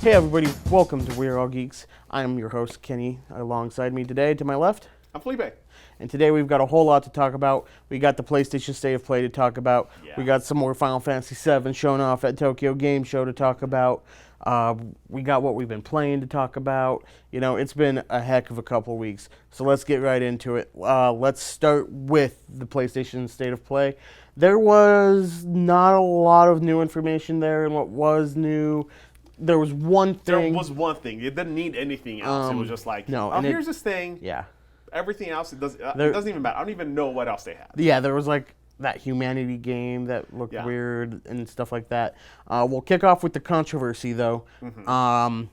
Hey everybody, welcome to Are All Geeks. I'm your host, Kenny. Alongside me today, to my left, I'm Felipe. and today we've got a whole lot to talk about. We got the PlayStation State of Play to talk about. Yeah. We got some more Final Fantasy VII shown off at Tokyo Game Show to talk about. We got what we've been playing to talk about. You know, it's been a heck of a couple of weeks. So let's get right into it. Let's start with the PlayStation State of Play. There was not a lot of new information there, and what was new, there was one thing. There was one thing. It didn't need anything else. It was just like, no, oh, and here's this thing. Yeah. Everything else, it doesn't even matter. I don't even know what else they had. Yeah, there was like that humanity game that looked Yeah. weird and stuff like that. We'll kick off with the controversy, though. Mm-hmm.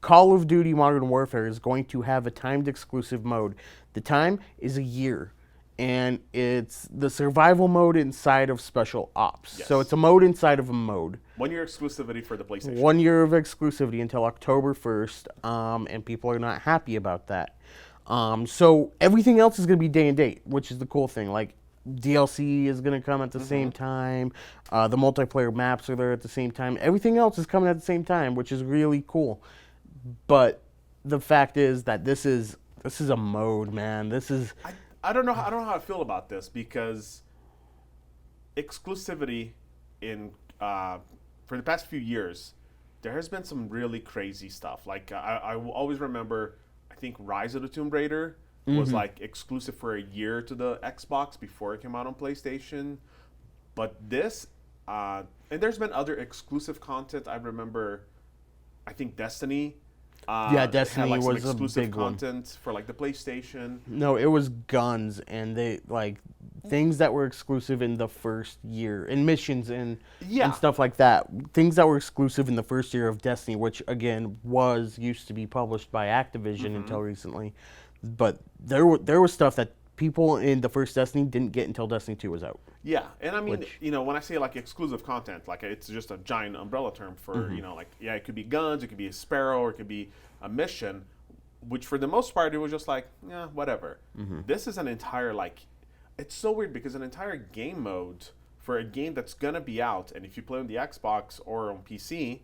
Call of Duty Modern Warfare is going to have a timed exclusive mode. The time is a year, and it's the survival mode inside of Special Ops. Yes. So it's a mode inside of a mode. 1 year exclusivity for the PlayStation. 1 year of exclusivity until October 1st, and people are not happy about that. So everything else is going to be day and date, which is the cool thing. Like DLC is going to come at the same time. The multiplayer maps are there at the same time. Everything else is coming at the same time, which is really cool. But the fact is that this is a mode, man. This is I don't know how I feel about this because exclusivity in for the past few years, there has been some really crazy stuff. Like I will always remember, I think Rise of the Tomb Raider was like exclusive for a year to the Xbox before it came out on PlayStation. But this, and there's been other exclusive content. I remember, I think Destiny. Destiny had like some was a exclusive big one. content for like the PlayStation. No, it was guns and they like things that were exclusive in the first year, and missions and stuff like that. Things that were exclusive in the first year of Destiny, which again used to be published by Activision until recently. But there was stuff that people in the first Destiny didn't get until Destiny 2 was out. Yeah, and I mean, when I say like exclusive content, like it's just a giant umbrella term for, like, yeah, it could be guns, it could be a sparrow, or it could be a mission, which for the most part, it was just like, yeah, whatever. This is an entire, like, it's so weird because an entire game mode for a game that's going to be out, and if you play on the Xbox or on PC,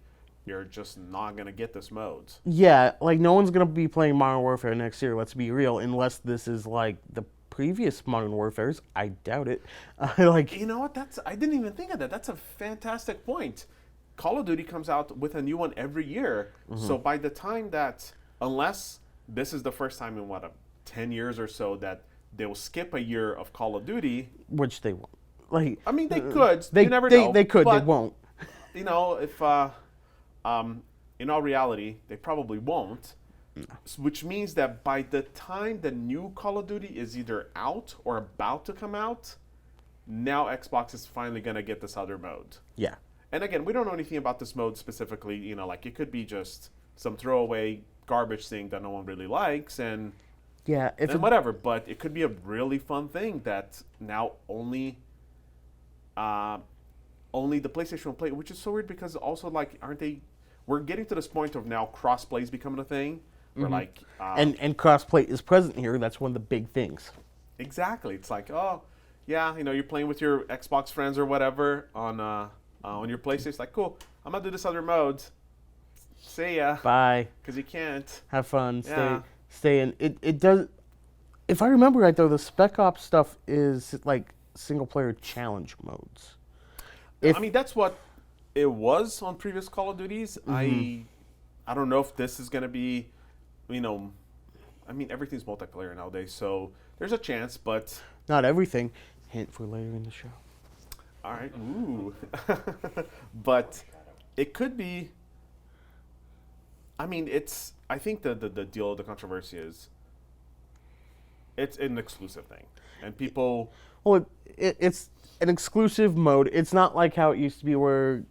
you're just not going to get this mode. Yeah, like no one's going to be playing Modern Warfare next year, let's be real, unless this is like the previous Modern Warfares. I doubt it. You know what? I didn't even think of that. That's a fantastic point. Call of Duty comes out with a new one every year. So by the time that, unless this is the first time in 10 years or so that they will skip a year of Call of Duty, which they won't. Like, I mean, they could. You never they, know. They could. But, they won't. You know, if in all reality, they probably won't. Which means that by the time the new Call of Duty is either out or about to come out, now Xbox is finally going to get this other mode. Yeah. And again, we don't know anything about this mode specifically. Like it could be just some throwaway garbage thing that no one really likes and whatever. But it could be a really fun thing that now only the PlayStation will play, which is so weird because also like, we're getting to this point of now cross-play is becoming a thing. Where like, and crossplay is present here. That's one of the big things. Exactly. It's like, oh, yeah, you're playing with your Xbox friends or whatever on your PlayStation. It's like, cool, I'm going to do this other mode. See ya. Bye. Because you can't. Have fun. Yeah. Stay in. It does. If I remember right, though, the Spec Ops stuff is like single-player challenge modes. I mean, that's what it was on previous Call of Duties. I don't know if this is going to be... I mean, everything's multiplayer nowadays, so there's a chance, but... Not everything. Hint for later in the show. All right. Ooh. But it could be... I mean, I think the deal of the controversy is it's an exclusive thing. And people... Well, it's an exclusive mode. It's not like how it used to be where,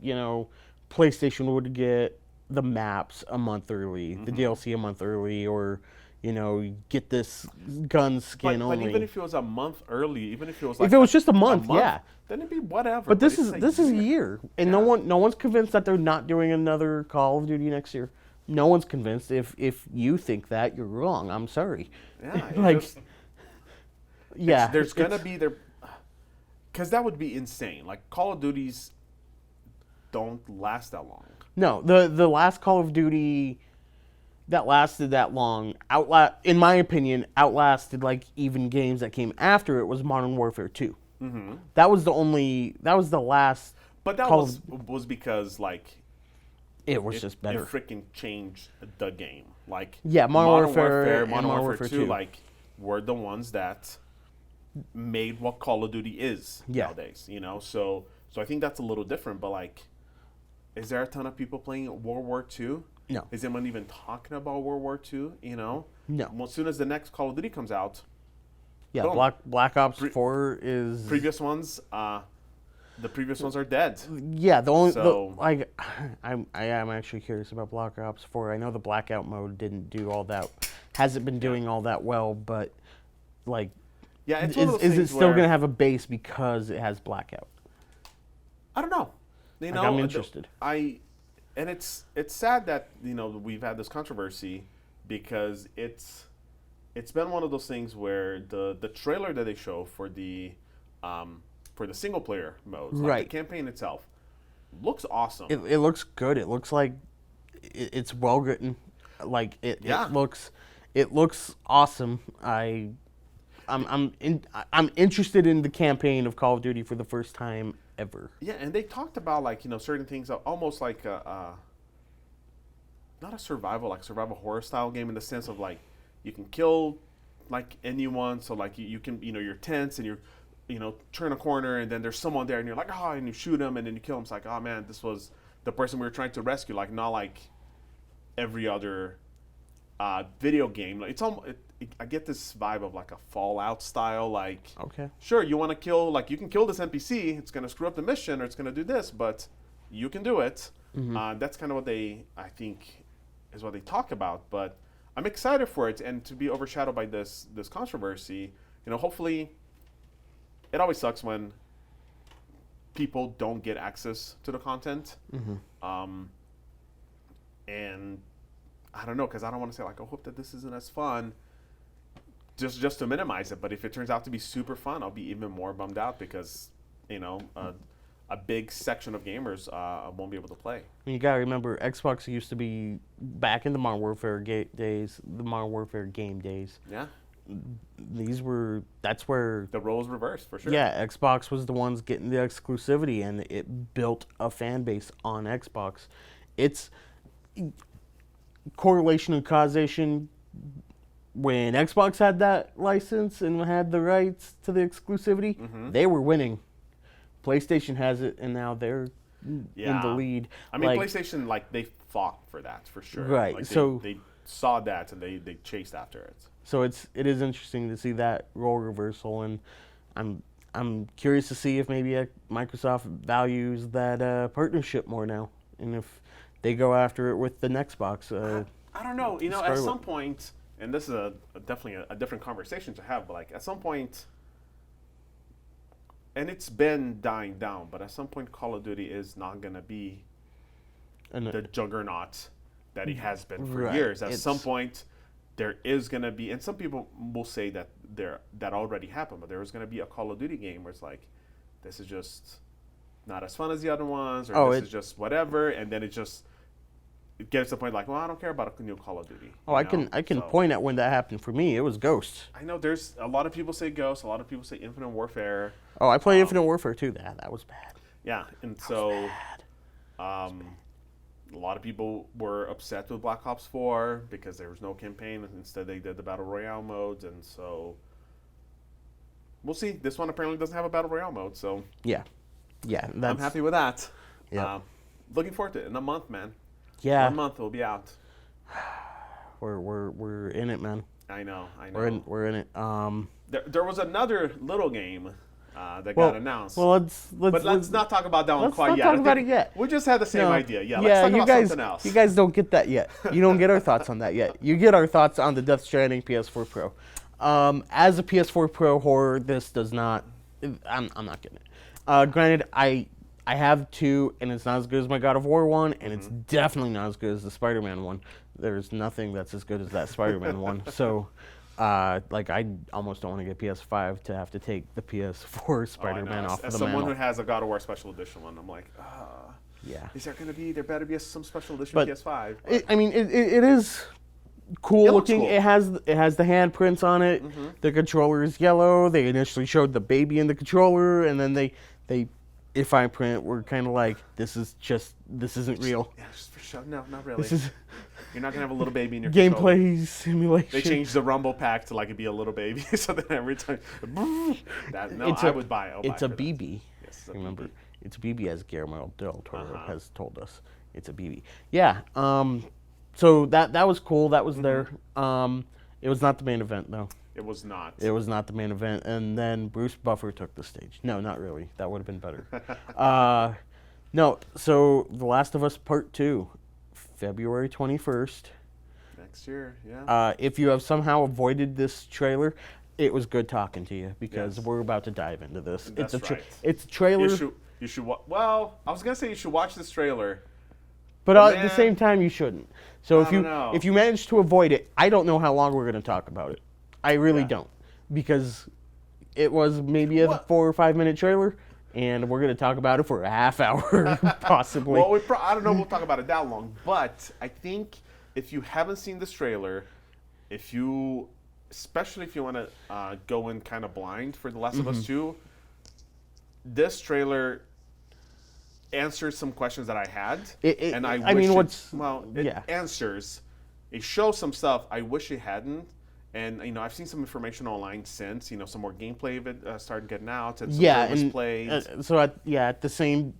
PlayStation would get the maps a month early, the DLC a month early, or get this gun skin only. But even if it was a month early, even if it was like if it was just a month, yeah, then it'd be whatever. But this is a year, and no one's convinced that they're not doing another Call of Duty next year. No one's convinced. If you think that, you're wrong. I'm sorry. Yeah, there's gonna be there, because that would be insane. Like Call of Duties don't last that long. No, the last Call of Duty that lasted that long, in my opinion, outlasted like even games that came after it was Modern Warfare 2. Mm-hmm. That was the last. But that was because like it was just better. It freaking changed the game. Like Modern Warfare, Modern Warfare 2, like were the ones that made what Call of Duty is nowadays. So I think that's a little different. But like, is there a ton of people playing World War II? No. Is anyone even talking about World War II? No. Well, as soon as the next Call of Duty comes out. Yeah, boom. Black Ops 4 is... Previous ones, the previous ones are dead. Yeah, I am actually curious about Black Ops 4. I know the Blackout mode didn't do all that, hasn't been doing all that well, but like... Yeah, it's is it still going to have a base because it has Blackout? I don't know. I'm interested. And it's sad that we've had this controversy because it's been one of those things where the trailer that they show for the single player modes, like the campaign itself, looks awesome. It looks good. It looks like it's well written. Like it looks awesome. I'm interested in the campaign of Call of Duty for the first time ever. Yeah, and they talked about like certain things, almost like not a survival horror style game in the sense of like you can kill like anyone. So like you can you're tense and you're turn a corner and then there's someone there and you're like and you shoot them and then you kill them. It's like, oh man, this was the person we were trying to rescue. Like not like every other video game. Like it's almost. I get this vibe of like a Fallout style, like, okay, sure, you want to kill, like, you can kill this NPC, it's going to screw up the mission, or it's going to do this, but you can do it. Mm-hmm. That's kind of what I think, is what they talk about, but I'm excited for it, and to be overshadowed by this controversy, hopefully, it always sucks when people don't get access to the content, and I don't know, because I don't want to say, like, I hope that this isn't as fun, just to minimize it, but if it turns out to be super fun, I'll be even more bummed out because, a big section of gamers won't be able to play. You gotta remember, Xbox used to be back in the Modern Warfare days, the Modern Warfare game days. Yeah. That's where the roles reversed for sure. Yeah, Xbox was the ones getting the exclusivity, and it built a fan base on Xbox. It's correlation and causation. When Xbox had that license and had the rights to the exclusivity, they were winning. PlayStation has it, and now they're in the lead. I mean, PlayStation, like, they fought for that, for sure. Right. Like, so they saw that, and they chased after it. So it is interesting to see that role reversal, and I'm curious to see if maybe Microsoft values that partnership more now, and if they go after it with the next box. I don't know. At some point... And this is definitely a different conversation to have, but like at some point, and it's been dying down, but at some point Call of Duty is not going to be the juggernaut that it has been for years. At some point, there is going to be, and some people will say that that already happened, but there is going to be a Call of Duty game where it's like, this is just not as fun as the other ones, or this is just whatever, and then it gets to the point like, well, I don't care about a new Call of Duty. I can point at when that happened for me. It was Ghost. I know there's a lot of people say Ghost, a lot of people say Infinite Warfare. Oh, I played Infinite Warfare too. That was bad. Yeah, and so a lot of people were upset with Black Ops 4 because there was no campaign, and instead they did the Battle Royale modes, and so we'll see. This one apparently doesn't have a Battle Royale mode, so yeah, I'm happy with that. Yeah, looking forward to it in a month, man. Yeah, 1 month it'll be out. We're in it, man. I know. We're in it. There was another little game that got announced. Well, let's not talk about that one quite yet. Let's not talk about it yet. We just had the same idea. Yeah, let's talk about something else. You guys don't get that yet. You don't get our thoughts on that yet. You get our thoughts on the Death Stranding PS4 Pro. As a PS4 Pro horror, this does not. I'm not getting it. Granted, I have two, and it's not as good as my God of War one, and it's definitely not as good as the Spider-Man one. There's nothing that's as good as that Spider-Man one. So, I almost don't want to get PS5 to have to take the PS4 Spider-Man off of the mantle. As someone who has a God of War Special Edition one, I'm like, Yeah. Is there better be some special edition But PS5? it is cool It looks looking. cool. It has the handprints on it. The controller is yellow. They initially showed the baby in the controller, and then they in fine print were kind of like, this isn't real. Yeah, just for show. No, not really. This is You're not gonna have a little baby in your controller. gameplay simulation. They changed the rumble pack to like it be a little baby, so then every time, I would buy it. It's a BB. Yes, it's a Remember, BB. it's a BB, as Guillermo del Toro has told us. It's a BB. Yeah. So that was cool. That was there. It was not the main event though. It was not. It was not the main event, and then Bruce Buffer took the stage. No, not really. That would have been better. No. So The Last of Us Part 2, February 21st. Next year, yeah. If you have somehow avoided this trailer, it was good talking to you because Yes. we're about to dive into this. That's right. It's a trailer, You should. Well, I was gonna say you should watch this trailer. but at the Man. same time, you shouldn't. So I don't know. if you manage to avoid it, I don't know how long we're going to talk about it. I really Yeah. don't, because it was maybe a 4 or 5 minute trailer, and we're going to talk about it for a half hour, possibly. Well, I don't know. We'll talk about it that long, but I think if you haven't seen this trailer, especially if you want to go in kind of blind for The Last of Us 2, this trailer answers some questions that I had, and I wish it answers. It shows some stuff I wish it hadn't, and I've seen some information online since. Some more gameplay of it started getting out, and some was played. So at the same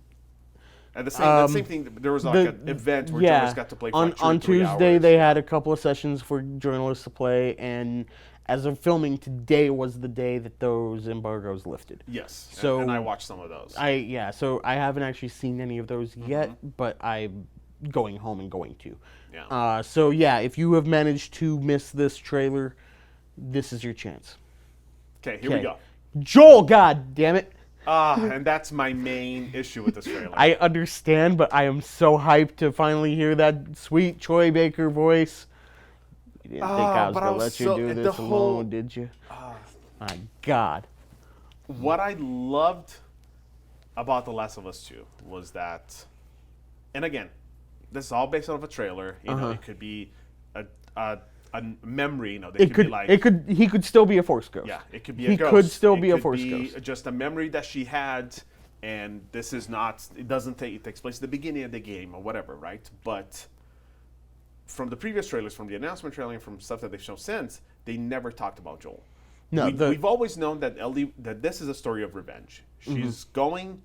the same thing. There was like an event where journalists got to play for on 3 Tuesday. hours. They had a couple of sessions for journalists to play, and as of filming, today was the day that those embargoes lifted. Yes. So and I watched some of those. So I haven't actually seen any of those yet, but I'm going home and going to. Yeah. If you have managed to miss this trailer, this is your chance. Okay, here we go. Joel, god damn it. And that's my main issue with this trailer. I understand, but I am so hyped to finally hear that sweet Troy Baker voice. You didn't think I was going to let you do this alone, did you? My God. What I loved about The Last of Us 2 was that, and again, this is all based off of a trailer. It could be a memory. He could still be a Force ghost. Yeah, it could be a ghost. He could still be a Force ghost. Just a memory that she had, and this is not. It takes place at the beginning of the game or whatever, right? But from the previous trailers, from the announcement trailer, and from stuff that they've shown since, they never talked about Joel. No, we've always known that Ellie, that this is a story of revenge. She's going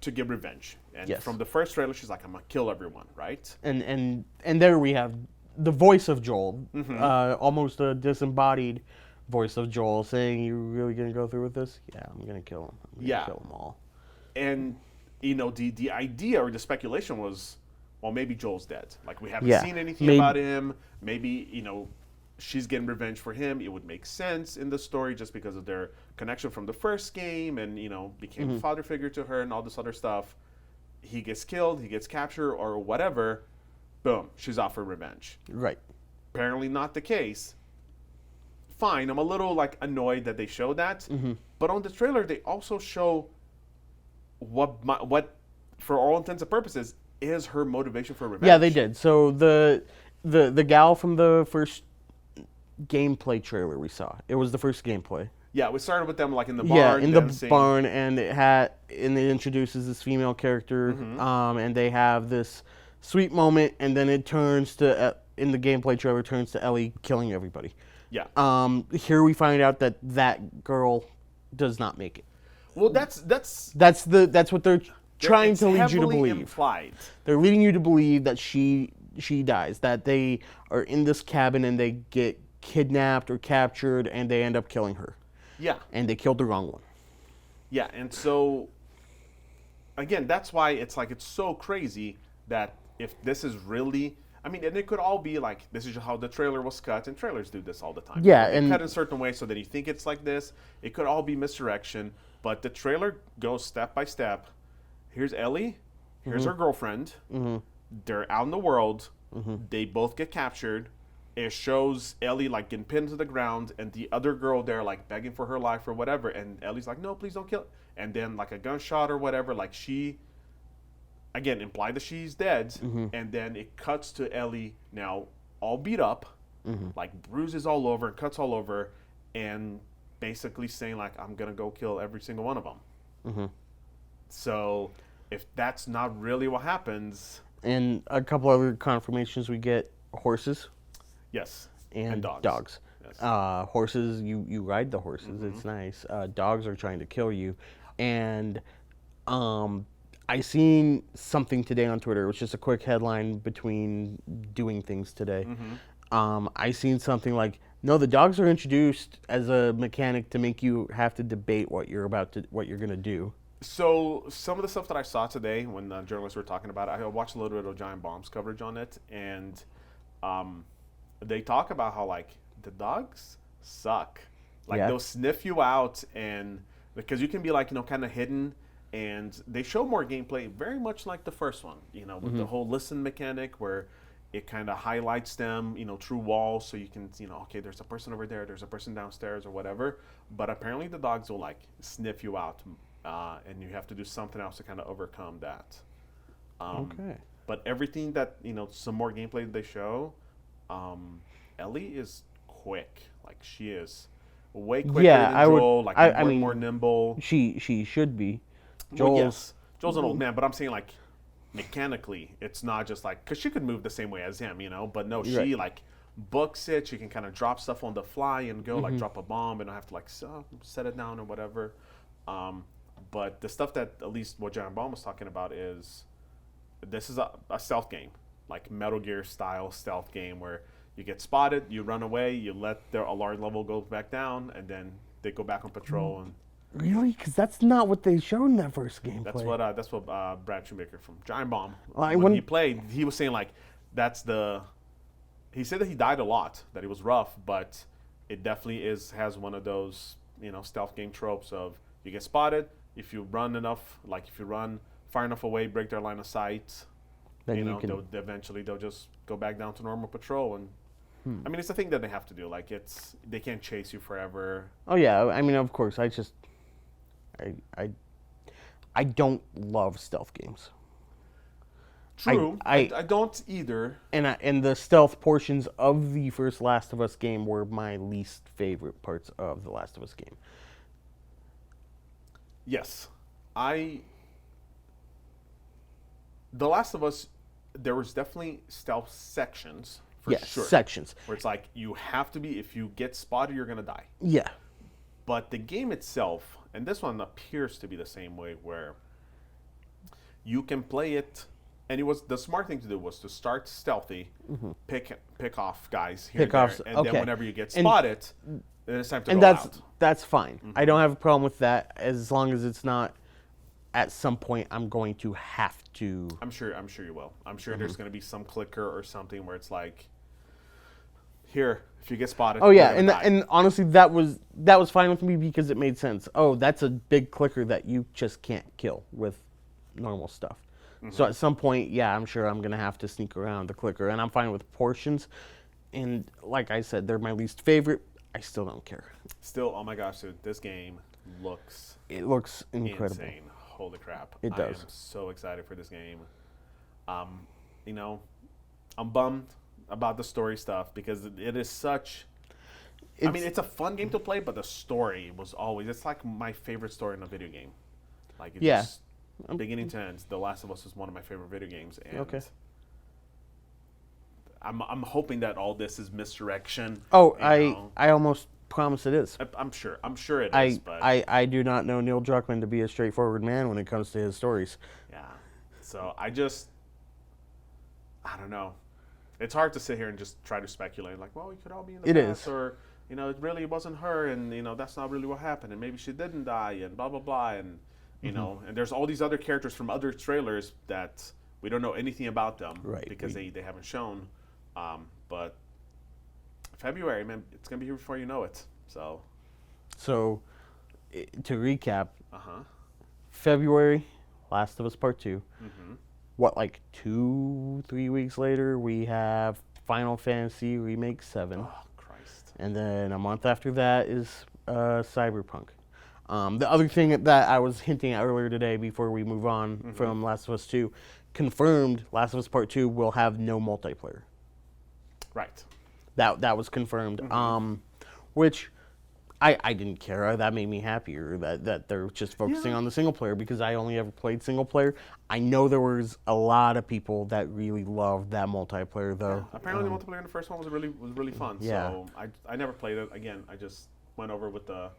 to get revenge, and from the first trailer, she's like, "I'm gonna kill everyone," right? And there we have the voice of Joel, almost a disembodied voice of Joel, saying, "You really gonna go through with this? Yeah, I'm gonna kill him. I'm gonna kill them all." And the idea or the speculation was, well, maybe Joel's dead. Like, we haven't seen anything about him. Maybe, she's getting revenge for him. It would make sense in the story just because of their connection from the first game and, became a father figure to her and all this other stuff. He gets killed, he gets captured or whatever. Boom, she's off for revenge. Right. Apparently not the case. Fine, I'm a little, annoyed that they showed that. But on the trailer, they also show what, for all intents and purposes, is her motivation for revenge. Yeah, they did. So the gal from the first gameplay trailer we saw, it was the first gameplay. Yeah, we started with them in the barn. Yeah, in the dancing. barn, and it introduces this female character, and they have this sweet moment, and then it turns to in the gameplay trailer turns to Ellie killing everybody. Yeah. Here we find out that girl does not make it. Well, that's what they're trying to lead you to believe. Implied. They're leading you to believe that she dies, that they are in this cabin and they get kidnapped or captured and they end up killing her. Yeah. And they killed the wrong one. Yeah, and so again, that's why it's so crazy that if this is really, and it could all be this is just how the trailer was cut, and trailers do this all the time. Yeah, they and cut in a certain way so that you think it's like this. It could all be misdirection, but the trailer goes step by step. Here's Ellie. Here's her girlfriend. They're out in the world. They both get captured. It shows Ellie getting pinned to the ground, and the other girl there begging for her life or whatever. And Ellie's like, "No, please don't kill." And then a gunshot or whatever. again, imply that she's dead, and then it cuts to Ellie now all beat up, like bruises all over, cuts all over, and basically saying like, I'm gonna go kill every single one of them. So if that's not really what happens, And a couple other confirmations we get: horses yes, and dogs. Yes. Horses, you ride the horses. It's nice. Dogs are trying to kill you, and I seen something today on Twitter. It was just a quick headline between doing things today. I seen something like, no, the dogs are introduced as a mechanic to make you have to debate what you're gonna do. So some of the stuff that I saw today when journalists were talking about it, I watched a little bit of Giant Bomb's coverage on it, and they talk about how like the dogs suck. Like they'll sniff you out, and because you can be like, kind of hidden, and they show more gameplay very much like the first one, with the whole listen mechanic where it kind of highlights them, through walls, so you can, okay, there's a person over there, there's a person downstairs or whatever. But apparently the dogs will like sniff you out, and you have to do something else to kind of overcome that. Okay. But everything that, some more gameplay that they show, Ellie is quick. Like she is way quicker than Joel. I mean, more nimble. She should be. Joel's an old man, but I'm saying like mechanically, it's not just like, because she could move the same way as him, but no, she like books it. She can kind of drop stuff on the fly and go like drop a bomb and don't have to like set it down or whatever. But the stuff that at least what Giant Bomb was talking about is this is a stealth game, like Metal Gear style stealth game where you get spotted, you run away, you let their alarm level go back down, and then they go back on patrol. And Really? Because that's not what they showed in that first gameplay. that's what Brad Shoemaker from Giant Bomb, Well, when he played, he was saying like he said that he died a lot, that it was rough, but it definitely has one of those stealth game tropes of you get spotted, if you run enough, like if you run far enough away, break their line of sight, Then eventually they'll just go back down to normal patrol. And I mean, it's a thing that they have to do. Like they can't chase you forever. Oh yeah, I mean, of course. I don't love stealth games. True, I don't either. And the stealth portions of the first Last of Us game were my least favorite parts of the Last of Us game. Yes, The Last of Us, there was definitely stealth sections for sure. Sections. Where it's like you have to be, if you get spotted, you're gonna die. Yeah. But the game itself, and this one appears to be the same way, where you can play it, and the smart thing to do was to start stealthy, pick off guys here and there, and then whenever you get spotted, then it's time to go out. That's fine. I don't have a problem with that as long as it's not at some point I'm going to have to. I'm sure you will. I'm sure there's going to be some clicker or something where it's like, here, if you get spotted. Oh yeah, and honestly, that was fine with me because it made sense. Oh, that's a big clicker that you just can't kill with normal stuff. So at some point, yeah, I'm sure I'm gonna have to sneak around the clicker, and I'm fine with portions. And like I said, they're my least favorite. I still don't care. Still, oh my gosh, dude, this game looks. It looks incredible. Insane. Holy crap! It does. I am so excited for this game. I'm bummed about the story stuff because it is such. I mean, it's a fun game to play, but the story was it's like my favorite story in a video game. Like it's just beginning to end. The Last of Us is one of my favorite video games, and I'm hoping that all this is misdirection. Oh, I almost promise it is. I'm sure it is. But I do not know Neil Druckmann to be a straightforward man when it comes to his stories. Yeah, so I don't know. It's hard to sit here and just try to speculate, like, well, we could all be in the past, or it really wasn't her, and that's not really what happened, and maybe she didn't die, and blah blah blah, and and there's all these other characters from other trailers that we don't know anything about them, because they haven't shown, but February, man, it's gonna be here before you know it. So to recap, February, Last of Us Part 2. What, like 2-3 weeks later, we have Final Fantasy Remake 7. Oh, Christ. And then a month after that is Cyberpunk. The other thing that I was hinting at earlier today before we move on from Last of Us 2 confirmed Last of Us Part 2 will have no multiplayer. Right. That was confirmed. Which I didn't care. That made me happier that they're just focusing on the single player, because I only ever played single player. I know there was a lot of people that really loved that multiplayer though. Yeah. Apparently the multiplayer in the first one was really fun. Yeah. So I never played it again. I just went over with the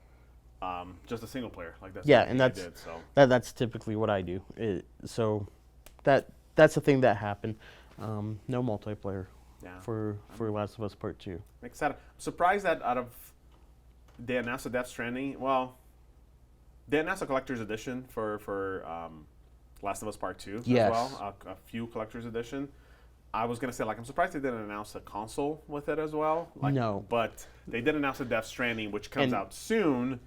just a single player. Like that's And I did, so. that's typically what I do. So that's the thing that happened. No multiplayer for Last of Us Part 2. I'm surprised that they announced a Death Stranding. Well, they announced a collector's edition for Last of Us Part 2 Yes. as well. A few collector's edition. I was gonna say, like, I'm surprised they didn't announce a console with it as well. Like, No. But they did announce a Death Stranding, which comes out soon.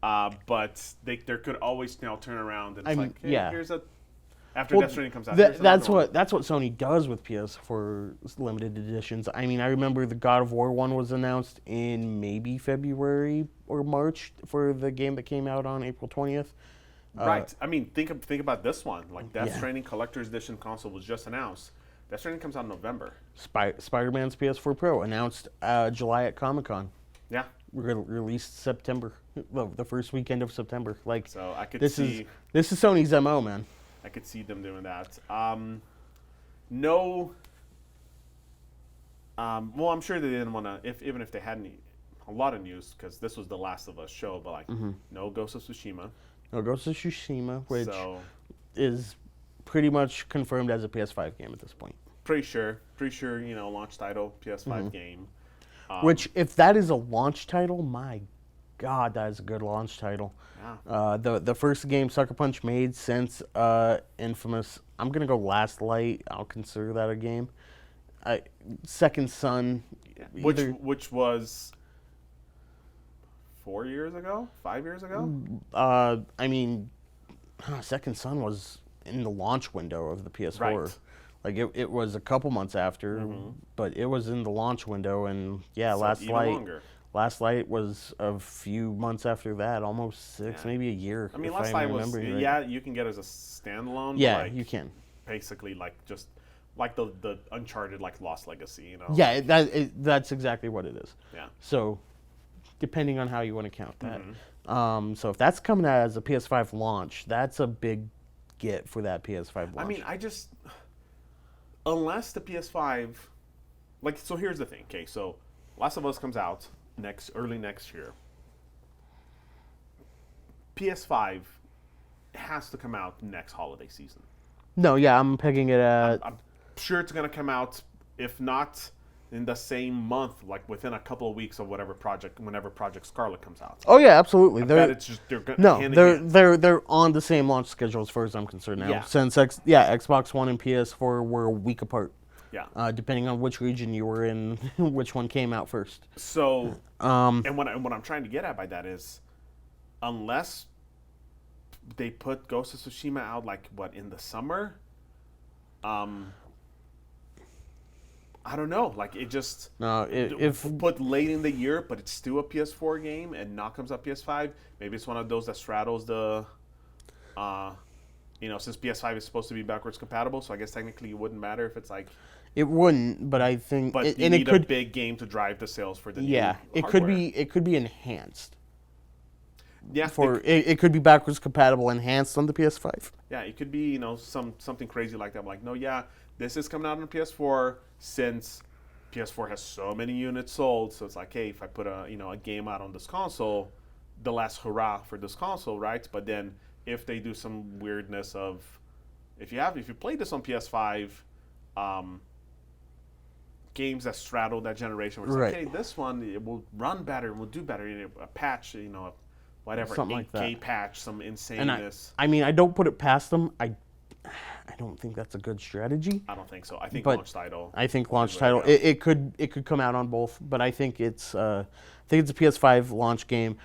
But there could always turn around and it's hey, here's a. After Death Stranding comes out, that's what Sony does with PS4 limited editions. I mean, I remember the God of War one was announced in maybe February or March for the game that came out on April 20th. Right. I mean, think about this one. Like Death Stranding Collector's Edition console was just announced. Death Stranding comes out in November. Spider-Man's PS4 Pro announced July at Comic-Con. Yeah. Released September, well, the first weekend of September. Like, so I could this is Sony's MO, man. I could see them doing that. No. Well, I'm sure they didn't want to. Even if they had a lot of news, because this was the Last of Us show, but like no Ghost of Tsushima. No Ghost of Tsushima, which is pretty much confirmed as a PS5 game at this point. Pretty sure. Launch title PS5 game. Which, if that is a launch title, my God, that is a good launch title. Yeah. The first game Sucker Punch made since Infamous, I'm gonna go Last Light. I'll consider that a game. Second Son, which was 4 years ago, 5 years ago. I mean, Second Son was in the launch window of the PS4. Right. Like it was a couple months after, but it was in the launch window, and Last Light was a few months after that, almost 6, maybe a year. I mean, Last Light was you can get it as a standalone. Yeah, but like, you can. Basically, like just like the Uncharted, like Lost Legacy, you know. Yeah, that's exactly what it is. Yeah. So, depending on how you want to count that, so if that's coming out as a PS5 launch, that's a big get for that PS5 launch. I mean, unless the PS5, like, so here's the thing. Okay, so Last of Us comes out early next year. PS5 has to come out next holiday season. No, yeah, I'm pegging it at. I'm sure it's gonna come out, if not in the same month, like within a couple of weeks of whenever Project Scarlet comes out. Oh yeah, absolutely. They're they're on the same launch schedule as far as I'm concerned now. Yeah. Since Xbox One and PS4 were a week apart. Yeah. Depending on which region you were in, which one came out first. So, and what I'm trying to get at by that is, unless they put Ghost of Tsushima out in the summer, I don't know. Like, it just if put late in the year, but it's still a PS4 game and not comes out PS5. Maybe it's one of those that straddles the, since PS5 is supposed to be backwards compatible. So I guess technically it wouldn't matter if it's like. It wouldn't, but I think. But you need a big game to drive the sales for the new hardware. It could be enhanced. Yeah, it could be backwards compatible enhanced on the PS5. Yeah, it could be something crazy like that. I'm like, no, yeah, this is coming out on PS4 since PS4 has so many units sold. So it's like, hey, if I put a game out on this console, the last hurrah for this console, right? But then if they do some weirdness of, if you play this on PS5, games that straddle that generation, where it's like, hey, this one it will run better, will do better, a patch, whatever, something 8K like that. patch, some insaneness. I mean, I don't put it past them. I don't think that's a good strategy. I don't think so. I think launch title. I think launch title. It could come out on both, but I think it's a PS5 launch game.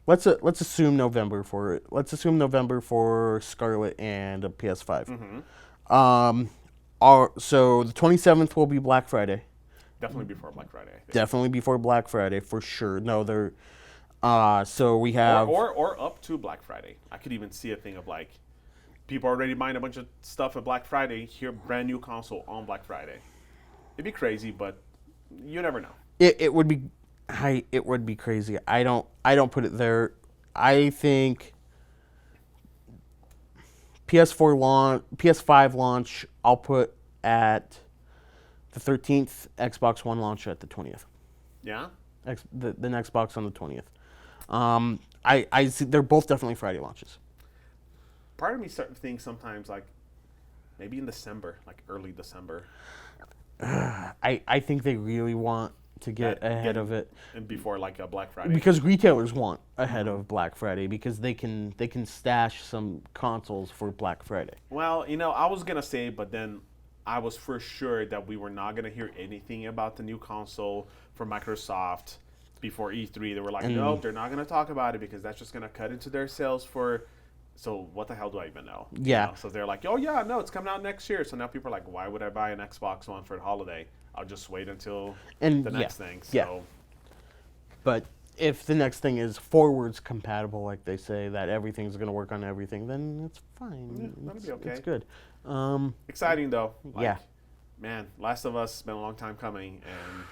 Let's assume November for it. Let's assume November for Scarlet and a PS5. So the 27th will be Black Friday. Definitely before Black Friday. I think. Definitely before Black Friday for sure. No, they're. So we have or up to Black Friday. I could even see a thing of like. people are already buying a bunch of stuff at Black Friday. Here, brand new console on Black Friday. It'd be crazy, but you never know. It would be, it would be crazy. I don't put it there. I think PS5 launch, I'll put at the 13th. Xbox One launch at the 20th. Yeah. The next box on the 20th. I see they're both definitely Friday launches. Part of me starting to think sometimes like maybe in December, like early December. I think they really want to get ahead of it, and before like a Black Friday, because retailers want ahead of Black Friday because they can stash some consoles for Black Friday. Well, I was gonna say, but then I was for sure that we were not gonna hear anything about the new console from Microsoft before E3. They were like, nope, they're not gonna talk about it because that's just gonna cut into their sales for. So what the hell do I even know? Yeah. So they're like, oh yeah, no, it's coming out next year. So now people are like, why would I buy an Xbox One for the holiday? I'll just wait until the next thing. So. Yeah. But if the next thing is forwards compatible, like they say, that everything's going to work on everything, then it's fine. Yeah, that'll be okay. It's good. Exciting though. Yeah. Man, Last of Us has been a long time coming, and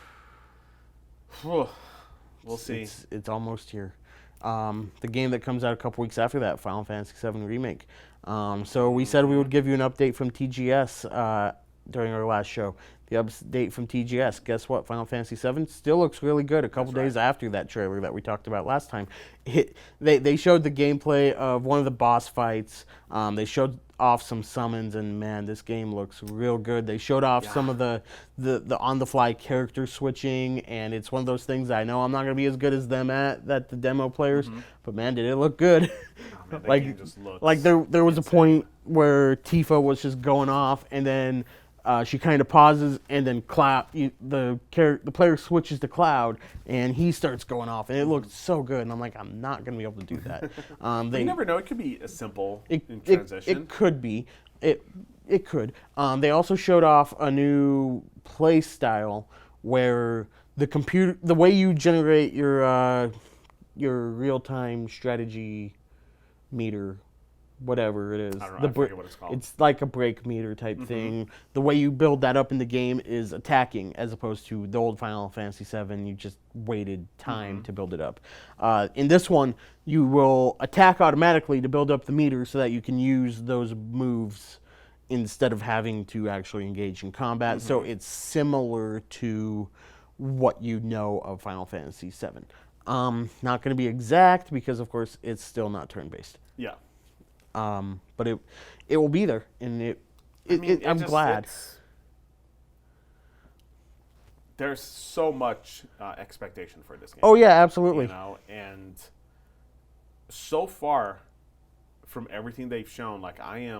we'll see. It's almost here. The game that comes out a couple weeks after that, Final Fantasy VII Remake. So we said we would give you an update from TGS during our last show. The update from TGS, guess what? Final Fantasy VII still looks really good a couple days after that trailer that we talked about last time. They showed the gameplay of one of the boss fights. They showed off some summons, and man, this game looks real good. They showed off some of the on-the-fly character switching, and it's one of those things I know I'm not going to be as good as them at the demo players, but man, did it look good. Oh, man, game just looks there was a point where Tifa was just going off, and then she kind of pauses, and then the player switches to Cloud, and he starts going off, and it looked so good. And I'm like, I'm not going to be able to do that. You never know. It could be a simple in transition. It could be. It could. They also showed off a new play style where the way you generate your real-time strategy meter, whatever it is. I don't know. I forget what it's called. It's like a break meter type thing. The way you build that up in the game is attacking, as opposed to the old Final Fantasy VII. You just waited time to build it up. In this one, you will attack automatically to build up the meter so that you can use those moves instead of having to actually engage in combat. So it's similar to what you know of Final Fantasy VII. Not going to be exact because, of course, it's still not turn-based. Yeah. But it will be there, and I'm glad. There's so much expectation for this game. Oh yeah, absolutely. And so far, from everything they've shown, like I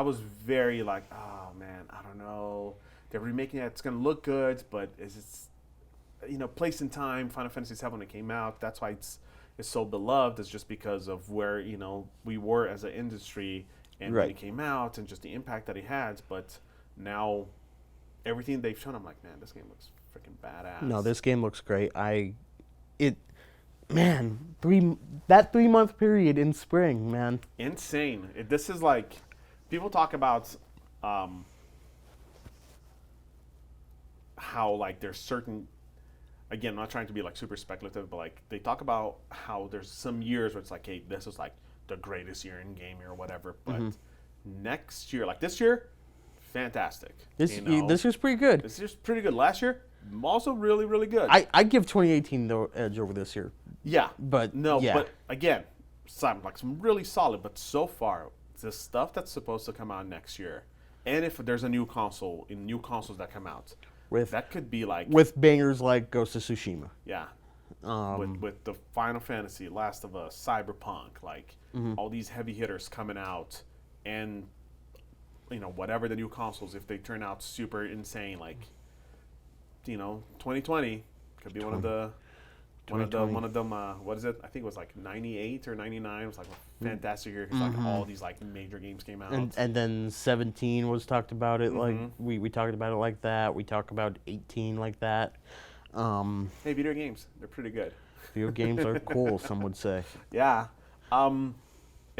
was very like, oh man, I don't know. They're remaking it. It's gonna look good, but it's place and time. Final Fantasy VII when it came out. That's why it's so beloved, is just because of where we were as an industry and when it came out and just the impact that it had. But now everything they've shown, I'm like, man, this game looks freaking badass. No, this game looks great. That 3 month period in spring, man, insane. This is like, people talk about how like there's certain. Again, I'm not trying to be like super speculative, but like they talk about how there's some years where it's like, hey, this is like the greatest year in gaming or whatever. But next year, like this year, fantastic. This year's pretty good. This year's pretty good. Last year, also really, really good. I give 2018 the edge over this year. Yeah, but but again, some really solid. But so far, the stuff that's supposed to come out next year, and if there's a new consoles that come out. That could be like with bangers like Ghost of Tsushima. Yeah, with the Final Fantasy, Last of Us, Cyberpunk, like all these heavy hitters coming out, and whatever the new consoles, if they turn out super insane, like 2020 could be one of them. What is it? I think it was like 98 or 99. It was like a fantastic year because like all these like major games came out. And then 17 was talked about it like we talked about it like that. We talk about 18 like that. Hey, video games, they're pretty good. Video games are cool, some would say. Yeah.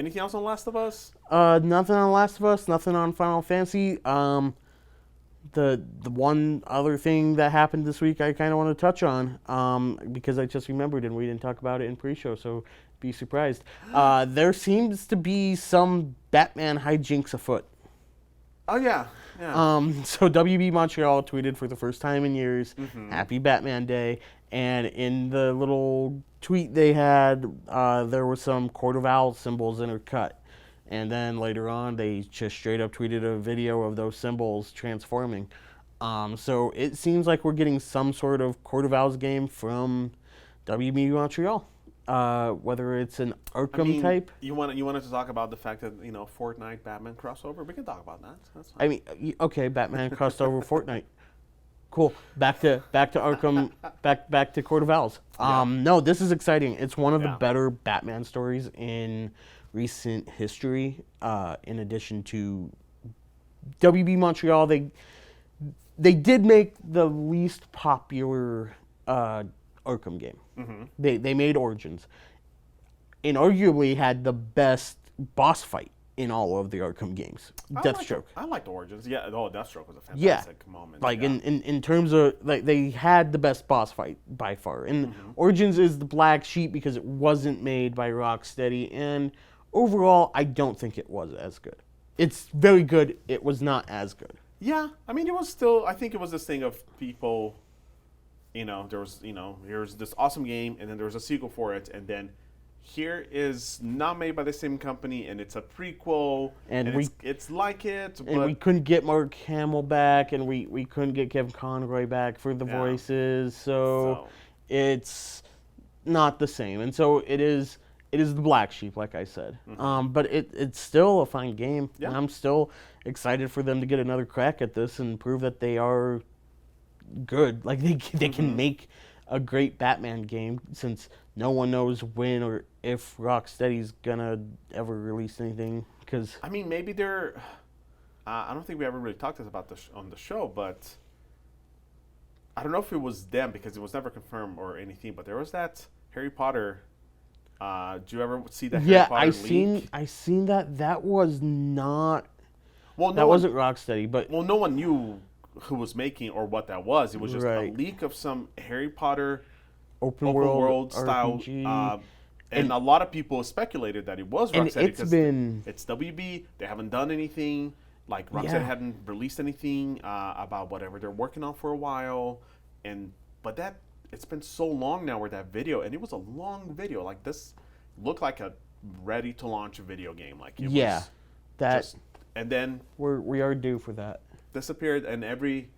Anything else on Last of Us? Nothing on Last of Us. Nothing on Final Fantasy. The one other thing that happened this week I kind of want to touch on, because I just remembered and we didn't talk about it in pre-show, so be surprised. There seems to be some Batman hijinks afoot. Oh yeah. So WB Montreal tweeted for the first time in years, Happy Batman Day, and in the little tweet they had, there were some Court of Owls symbols intercut. And then later on, they just straight up tweeted a video of those symbols transforming. So it seems like we're getting some sort of Court of Owls game from WB Montreal. Whether it's an Arkham type. You wanted to talk about the fact that Fortnite Batman crossover. We can talk about that. That's fine. I mean, okay, Batman crossed over Fortnite. Cool. Back to Arkham. back to Court of Owls. No, this is exciting. It's one of the better Batman stories in recent history. In addition to WB Montreal, they did make the least popular Arkham game. They made Origins, and arguably had the best boss fight in all of the Arkham games. Deathstroke. I liked Origins. Yeah, Deathstroke was a fantastic moment. Like in terms of like they had the best boss fight by far. And Origins is the black sheep because it wasn't made by Rocksteady, and overall I don't think it was as good. It's very good. It was not as good. Yeah, I mean it was still. I think it was this thing of people. There was here's this awesome game, and then there was a sequel for it, and then here is not made by the same company, and it's a prequel, and it's like it. And we couldn't get Mark Hamill back, and we couldn't get Kevin Conroy back for the voices, so it's not the same. And so it is the black sheep, like I said. But it's still a fine game, and I'm still excited for them to get another crack at this and prove that they are good. Like they can make a great Batman game, since no one knows when or if Rocksteady's gonna ever release anything. Because I mean, maybe they're. I don't think we ever really talked about this on the show, but I don't know if it was them because it was never confirmed or anything. But there was that Harry Potter. Did you ever see that? Harry Potter leak? I seen that. That was not. Well, that wasn't Rocksteady, but no one knew who was making or what that was. It was just a leak of some Harry Potter open world style, and a lot of people speculated that it was Rocksteady because it's WB. They haven't done anything. Like Rocksteady hadn't released anything about whatever they're working on for a while, but it's been so long now where that video, and it was a long video. Like this looked like a ready to launch video game. Like it was and then we are due for that. Disappeared, and every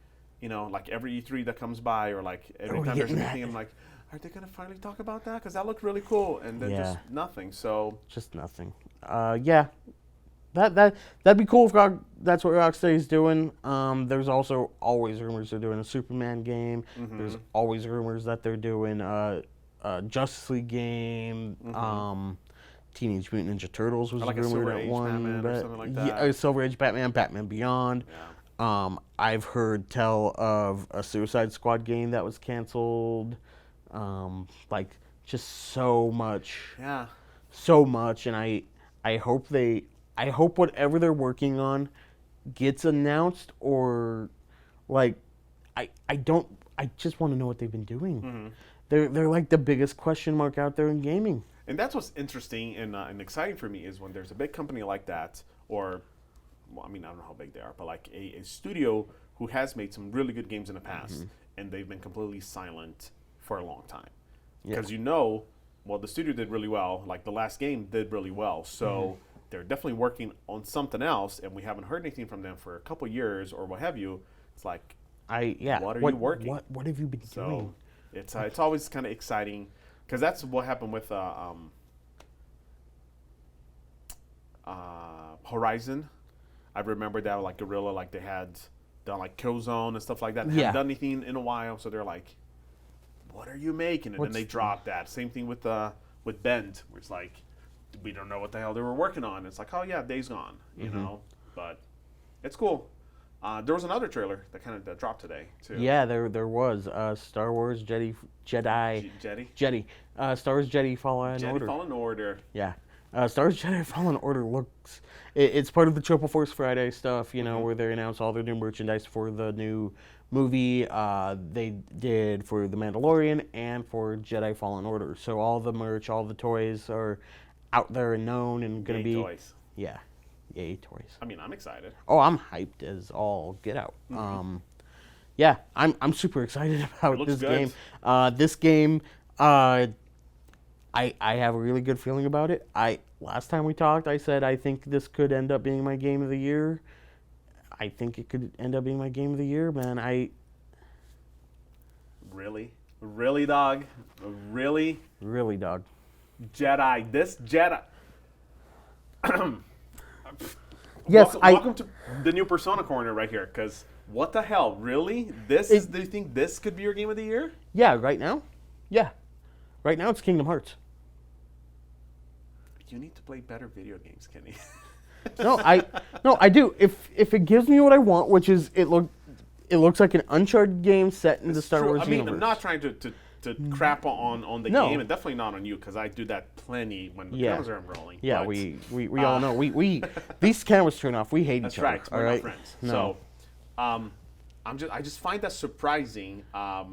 E3 that comes by, or like every time there's anything, I'm like, are they gonna finally talk about that? Because that looked really cool, and then just nothing. So just nothing. That'd be cool if that's what Rocksteady's doing. There's also always rumors they're doing a Superman game. There's always rumors that they're doing a Justice League game. Teenage Mutant Ninja Turtles was rumored at one, but something like that. Silver Age Batman, Batman Beyond. I've heard tell of a Suicide Squad game that was canceled. Like just so much. Yeah. So much, and I hope whatever they're working on gets announced, or like I just want to know what they've been doing. They're like the biggest question mark out there in gaming. And that's what's interesting and exciting for me is when there's a big company like that, or I mean, I don't know how big they are, but like a studio who has made some really good games in the past, and they've been completely silent for a long time. Because the studio did really well. Like the last game did really well. So they're definitely working on something else, and we haven't heard anything from them for a couple years or what have you. It's like, what are you working? What have you been doing? It's always kind of exciting, because that's what happened with Horizon. I remember that like Guerrilla, like they had done like Killzone and stuff like that. They haven't done anything in a while, so they're like, "What are you making?" And then they dropped that. Same thing with Bend, where it's like, we don't know what the hell they were working on. It's like, oh yeah, Days Gone, you know. But it's cool. There was another trailer that kind of dropped today too. Yeah, there was Star Wars Jedi. Star Wars Jedi Fallen Order. Fallen Order. Yeah. Star Wars Jedi Fallen Order looks. It's part of the Triple Force Friday stuff, you know, where they announce all their new merchandise for the new movie. They did for The Mandalorian and for Jedi Fallen Order. So all the merch, all the toys are out there and known and going to be. Toys. Yeah. Yay, toys. I mean, I'm excited. Oh, I'm hyped as all get out. Yeah, I'm super excited about this good. game. This game, I have a really good feeling about it. Last time we talked, I said I think this could end up being my game of the year. I think it could end up being my game of the year, man. Really, dog, really, dog. Jedi. This Jedi. Yes, welcome to the new Persona corner right here. Because what the hell, really? Do you think this could be your game of the year? Yeah, right now. Yeah, right now it's Kingdom Hearts. You need to play better video games, Kenny. No, I do. If it gives me what I want, which is it looks like an Uncharted game set in the Star Wars universe. I'm not trying to crap on the game, and definitely not on you, because I do that plenty when the cameras are unrolling. Yeah, we all know. We these cameras turn off. We hate each other. That's right. We're not friends. No. So, I just find that surprising. I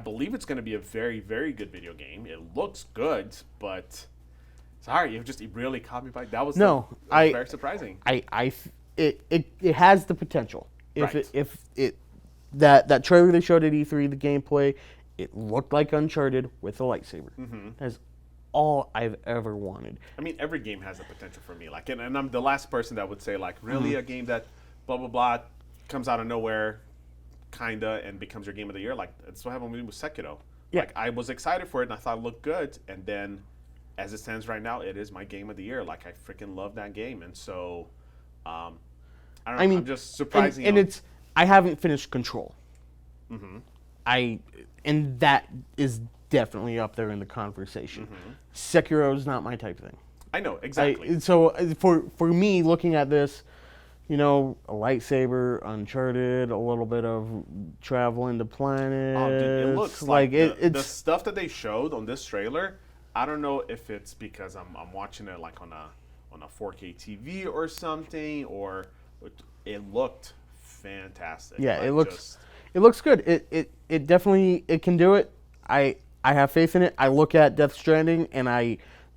believe it's going to be a very, very good video game. It looks good, but sorry, it really caught me by that was very surprising. It has the potential. If Right. That trailer they showed at E3, the gameplay, it looked like Uncharted with a lightsaber. That's all I've ever wanted. I mean, every game has the potential for me. Like, and I'm the last person that would say, like, really a game that blah blah blah comes out of nowhere, kinda, and becomes your game of the year. Like, that's what happened with Sekiro. Yeah. Like, I was excited for it and I thought it looked good, and then, as it stands right now, it is my game of the year. Like, I freaking love that game, and so, I don't know. I'm just surprising. And I haven't finished Control. And that is definitely up there in the conversation. Sekiro is not my type of thing. I know exactly. So for me, looking at this, you know, a lightsaber, Uncharted, a little bit of traveling to planets. Oh, dude, it looks like the stuff that they showed on this trailer. I don't know if it's because I'm watching it like on a 4K TV or something, or it looked fantastic. Yeah, like it looks good. It definitely can do it. I have faith in it. I look at Death Stranding and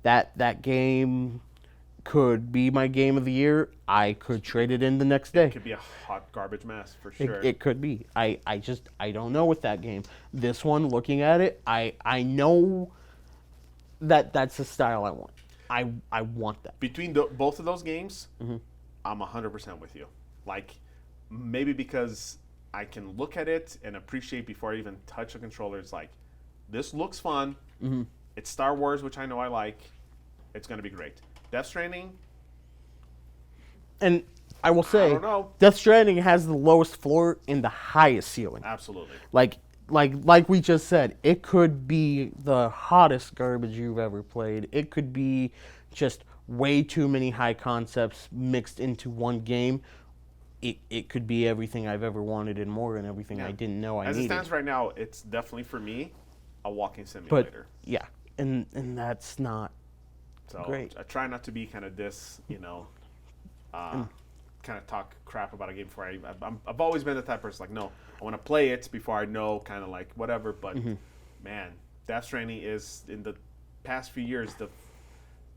that game could be my game of the year. I could trade it in the next day. It could be a hot garbage mess for sure. It could be. I don't know with that game. This one, looking at it, I know that's the style I want. I want that. Between both of those games, I'm 100% with you. Like, maybe because I can look at it and appreciate before I even touch a controller. It's like, this looks fun. It's Star Wars, which I know I like. It's going to be great. Death Stranding. And I will say, I don't know. Death Stranding has the lowest floor and the highest ceiling. Absolutely. Like we just said, it could be the hottest garbage you've ever played. It could be just way too many high concepts mixed into one game. It could be everything I've ever wanted and more, and everything I didn't know I needed. As it stands right now, it's definitely, for me, a walking simulator. But, yeah, and that's not great. I try not to be kind of kind of talk crap about a game before I've always been the type of person, like, no, I want to play it before I know, kind of like whatever. But, man, Death Stranding is, in the past few years,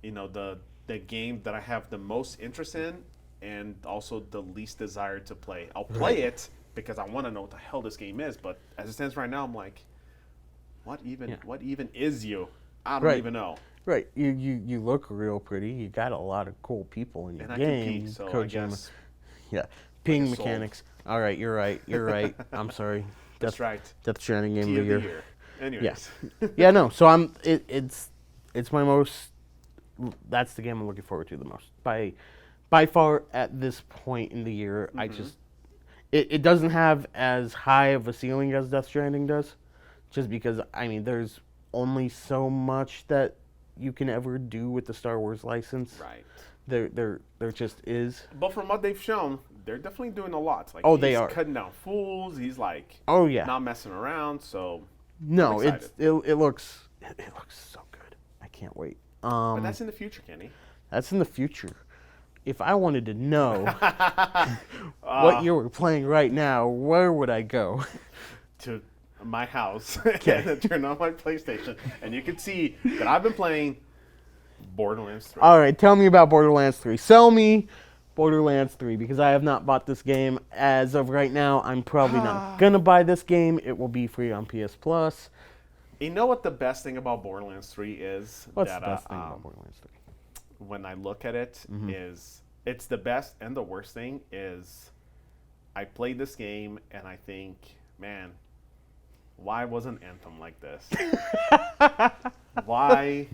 the game that I have the most interest in, and also the least desire to play. I'll play it because I want to know what the hell this game is, but as it stands right now, I'm like, what even is you? I don't even know. Right. You look real pretty. You got a lot of cool people in your game. I can pee, so I guess. Yeah. Peeing mechanics. All right, you're right. I'm sorry. That's right. Death Stranding game of the year. Anyways. Yeah, no. So it's my most, that's the game I'm looking forward to the most. By far at this point in the year, I just, it doesn't have as high of a ceiling as Death Stranding does, just because, I mean, there's only so much that you can ever do with the Star Wars license. Right. There just is. But from what they've shown, they're definitely doing a lot. Like, they are cutting down fools. He's like, not messing around. So no, it looks so good. I can't wait. But that's in the future, Kenny. That's in the future. If I wanted to know what you were playing right now, where would I go? To my house and turn on my PlayStation, and you can see that I've been playing Borderlands 3. All right, tell me about Borderlands 3. Sell me Borderlands 3 because I have not bought this game as of right now. I'm probably not gonna buy this game. It will be free on PS Plus. You know what the best thing about Borderlands 3 is? What's the best thing about Borderlands 3? When I look at it, is it's the best and the worst thing is I played this game and I think, man, why wasn't Anthem like this? Why?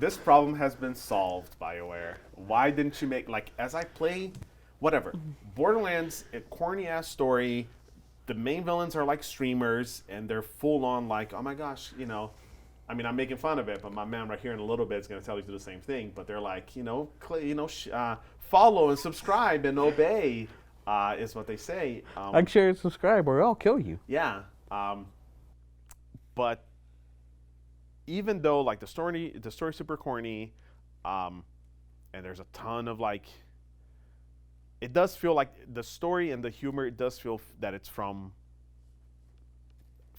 This problem has been solved, BioWare. Why didn't you make, like, as I play, whatever. Borderlands, a corny-ass story. The main villains are like streamers, and they're full-on like, oh my gosh, you know. I mean, I'm making fun of it, but my man right here in a little bit is going to tell you to do the same thing. But they're like, follow and subscribe and obey is what they say. Like, share, and subscribe, or I'll kill you. Yeah. But even though like the story's super corny, and there's a ton of like, it does feel like the story and the humor. It does feel that it's from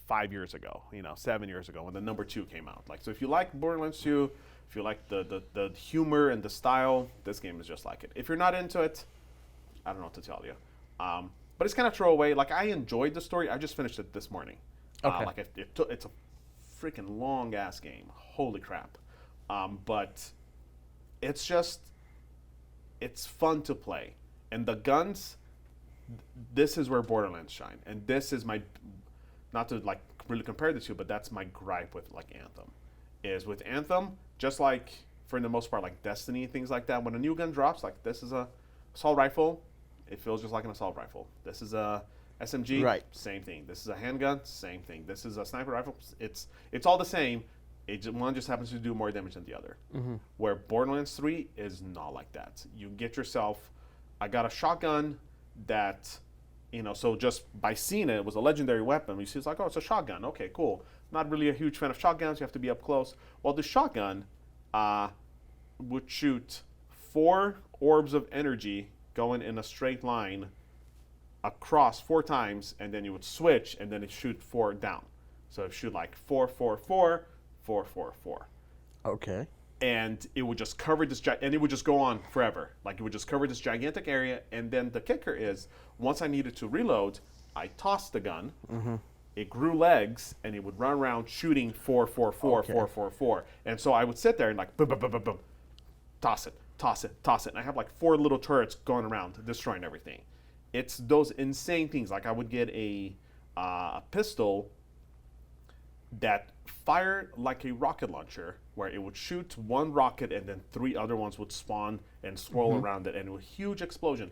5 years ago, 7 years ago when the number 2 came out. Like, so if you like Borderlands 2, if you like the humor and the style, this game is just like it. If you're not into it, I don't know what to tell you. But it's kind of throwaway. Like, I enjoyed the story. I just finished it this morning. Okay. It's a freaking long ass game. Holy crap. But it's fun to play. And the guns, this is where Borderlands shine. And this is my, not to like really compare the two, but that's my gripe with like Anthem. Is with Anthem, just like for the most part like Destiny, things like that, when a new gun drops, like this is a assault rifle, it feels just like an assault rifle. This is a SMG, right. Same thing. This is a handgun, same thing. This is a sniper rifle, it's all the same. One just happens to do more damage than the other. Mm-hmm. Where Borderlands 3 is not like that. You get yourself, I got a shotgun that, so just by seeing it, it was a legendary weapon. You see, it's like, oh, it's a shotgun. Okay, cool. Not really a huge fan of shotguns. You have to be up close. Well, the shotgun would shoot 4 orbs of energy going in a straight line across 4 times, and then you would switch, and then it shoot 4 down. So it shoot like 4, 4, 4, 4, 4, 4. Okay. And it would just cover this, and it would just go on forever. Like, it would just cover this gigantic area, and then the kicker is, once I needed to reload, I tossed the gun, it grew legs, and it would run around shooting 4, 4, 4, Okay. 4, 4, 4. And so I would sit there and like, boom, boom, boom, boom, boom, toss it, toss it, toss it. And I have like 4 little turrets going around, destroying everything. It's those insane things. Like, I would get a pistol that fired like a rocket launcher, where it would shoot 1 rocket and then 3 other ones would spawn and swirl around it, and it was a huge explosion.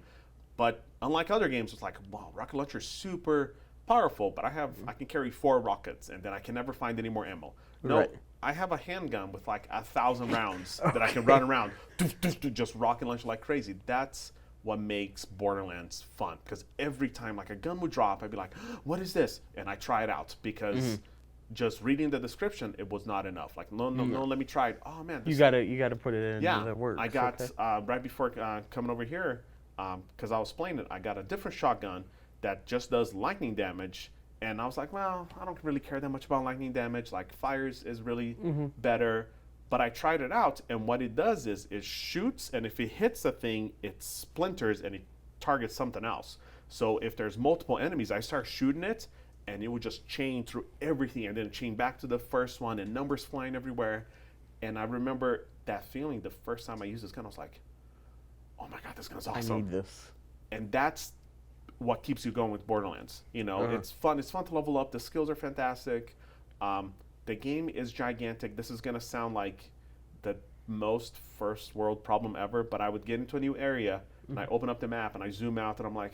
But unlike other games, it's like, wow, rocket launcher is super powerful, but I can carry 4 rockets, and then I can never find any more ammo. No, Right. I have a handgun with like 1,000 rounds that I can run around, just rocket launch like crazy. That's what makes Borderlands fun, because every time like a gun would drop, I'd be like, what is this? And I try it out, because just reading the description, it was not enough. Like, no, let me try it. Oh man, You gotta put it in. yeah, that works. I got okay. right before coming over here, because I was playing it, I got a different shotgun that just does lightning damage, and I was like, well, I don't really care that much about lightning damage. Like, fires is really better. But I tried it out, and what it does is it shoots, and if it hits a thing, it splinters and it targets something else. So if there's multiple enemies, I start shooting it, and it would just chain through everything, and then chain back to the first one, and numbers flying everywhere. And I remember that feeling the first time I used this gun. I was like, oh my god, this gun's awesome. I need this. And that's what keeps you going with Borderlands. It's fun. It's fun to level up. The skills are fantastic. The game is gigantic. This is going to sound like the most first world problem ever, but I would get into a new area, and I open up the map, and I zoom out, and I'm like,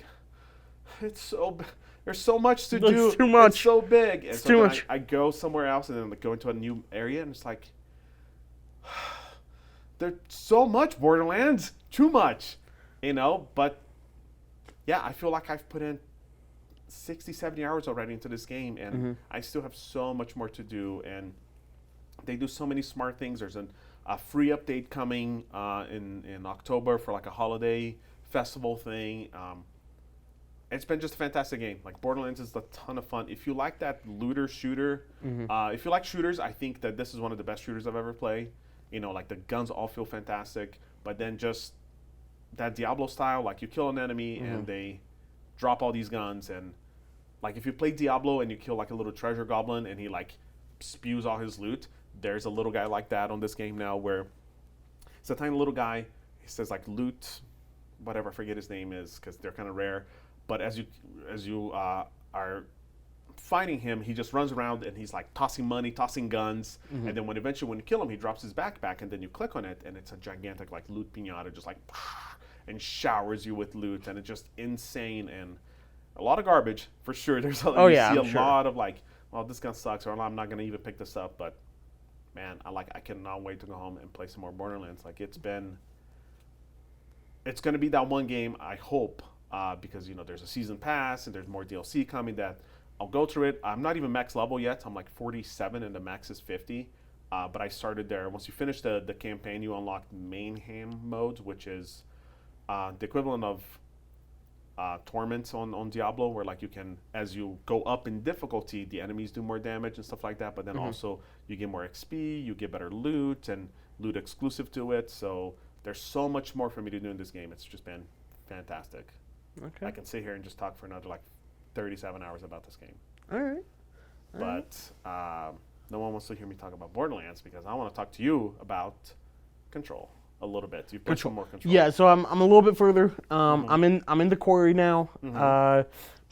there's so much to do. It's too much. It's so big. And It's so too then much. I go somewhere else, and then go into a new area, and it's like, there's so much Borderlands. Too much. But yeah, I feel like I've put in 60, 70 hours already into this game, and I still have so much more to do. And They do so many smart things. There's a free update coming in October for like a holiday festival thing. It's been just a fantastic game. Like Borderlands is a ton of fun. If you like that looter shooter, if you like shooters, I think that this is one of the best shooters I've ever played. You know, like the guns all feel fantastic, but then just that Diablo style, like you kill an enemy and they drop all these guns, and like if you play Diablo and you kill like a little treasure goblin and he like spews all his loot, there's a little guy like that on this game now where it's a tiny little guy. He says like loot, whatever, I forget his name is because they're kind of rare. But as you are fighting him, he just runs around and he's like tossing money, tossing guns, and then when you kill him, he drops his backpack, and then you click on it, and it's a gigantic like loot pinata, just like and showers you with loot, and it's just insane and a lot of garbage for sure. There's a, lot of like, well, this gun sucks, or I'm not gonna even pick this up. But man, I cannot wait to go home and play some more Borderlands. Like it's gonna be that one game, I hope. Because there's a season pass and there's more DLC coming that I'll go through it. I'm not even max level yet. I'm like 47 and the max is 50. But I started there. Once you finish the campaign, you unlock mayhem modes, which is the equivalent of torments on Diablo, where like you can, as you go up in difficulty, the enemies do more damage and stuff like that. But then also you get more XP, you get better loot and loot exclusive to it. So there's so much more for me to do in this game. It's just been fantastic. Okay. I can sit here and just talk for another like 37 hours about this game. All right. But no one wants to hear me talk about Borderlands because I want to talk to you about Control a little bit. You've played some more Control. Yeah, so I'm a little bit further. I'm in the quarry now.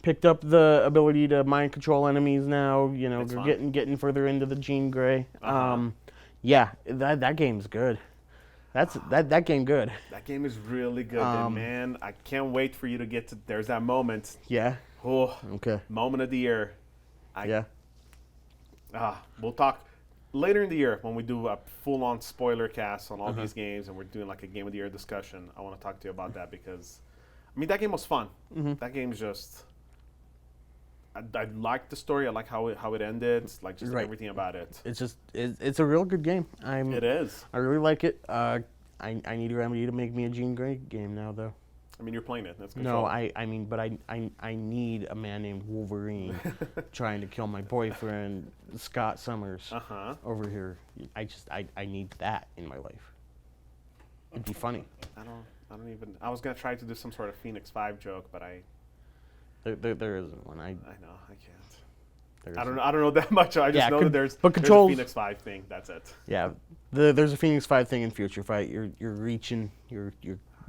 Picked up the ability to mind control enemies now. We're getting further into the Jean Grey. Yeah, that game's good. That game good. That game is really good, and man, I can't wait for you to get to. There's that moment. Yeah. Oh. Okay. Moment of the year. Yeah. We'll talk later in the year when we do a full-on spoiler cast on all these games, and we're doing like a game of the year discussion. I want to talk to you about that because, I mean, that game was fun. That game's just. I like the story. I like how it ended. It's like just everything about it. It's a real good game. It is. I really like it. I need Remedy to make me a Jean Grey game now, though. I mean, you're playing it. That's Control. No, I need a man named Wolverine trying to kill my boyfriend Scott Summers over here. I need that in my life. It'd be funny. I don't even. I was gonna try to do some sort of Phoenix 5 joke, but There isn't one. I know I can't. I don't know that much. I just know that there's a Phoenix 5 thing. That's it. Yeah, there's a Phoenix 5 thing in Future Fight. You're reaching. You're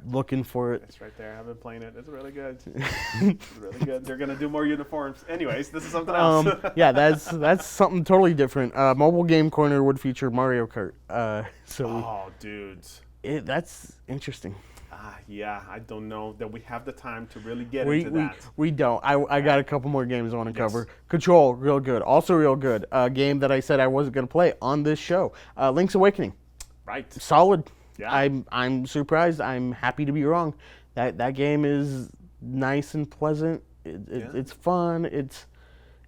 looking for it. It's right there. I've been playing it. It's really good. It's really good. They're gonna do more uniforms. Anyways, this is something else. Yeah, that's something totally different. Mobile Game Corner would feature Mario Kart. Oh, dudes. That's interesting. Yeah, I don't know that we have the time to really get into that. We don't. I got a couple more games I want to cover. Control, real good. Also real good. A game that I said I wasn't going to play on this show. Link's Awakening. Right. Solid. Yeah. I'm surprised. I'm happy to be wrong. That game is nice and pleasant. It's fun. It's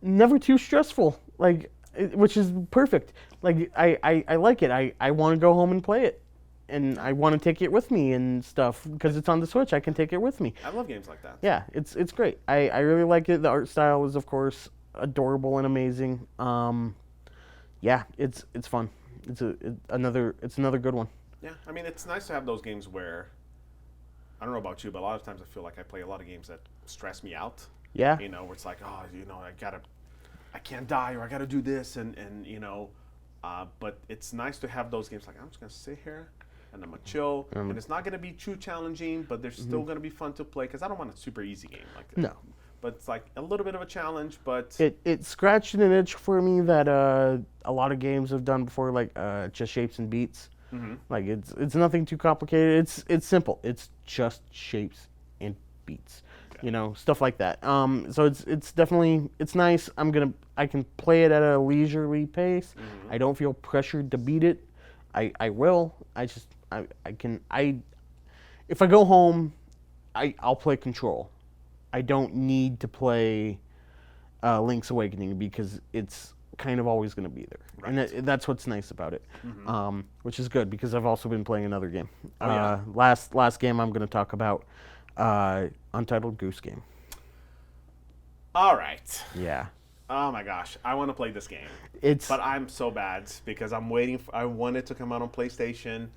never too stressful. Which is perfect. I like it. I want to go home and play it. And I want to take it with me and stuff because it's on the Switch. I can take it with me. I love games like that. Yeah, it's great. I really like it. The art style is, of course, adorable and amazing. Yeah, it's fun. It's another good one. Yeah, I mean, it's nice to have those games where, I don't know about you, but a lot of times I feel like I play a lot of games that stress me out. Yeah. Where it's like, I can't die, or I gotta do this, and but it's nice to have those games like, I'm just gonna sit here and I'm gonna chill, and it's not gonna be too challenging, but they're still gonna be fun to play because I don't want a super easy game like that. No. But it's like a little bit of a challenge, but it scratched an itch for me that a lot of games have done before, like just shapes and beats. Like it's nothing too complicated. It's simple. It's just shapes and beats. Okay. Stuff like that. So it's definitely nice. I can play it at a leisurely pace. I don't feel pressured to beat it. I will. If I go home, I'll play Control. I don't need to play Link's Awakening because it's kind of always going to be there, Right. and that's what's nice about it, which is good because I've also been playing another game. Oh, yeah. Last game I'm going to talk about, Untitled Goose Game. All right. Yeah. Oh my gosh, I want to play this game. But I'm so bad because I'm waiting. I want it to come out on PlayStation.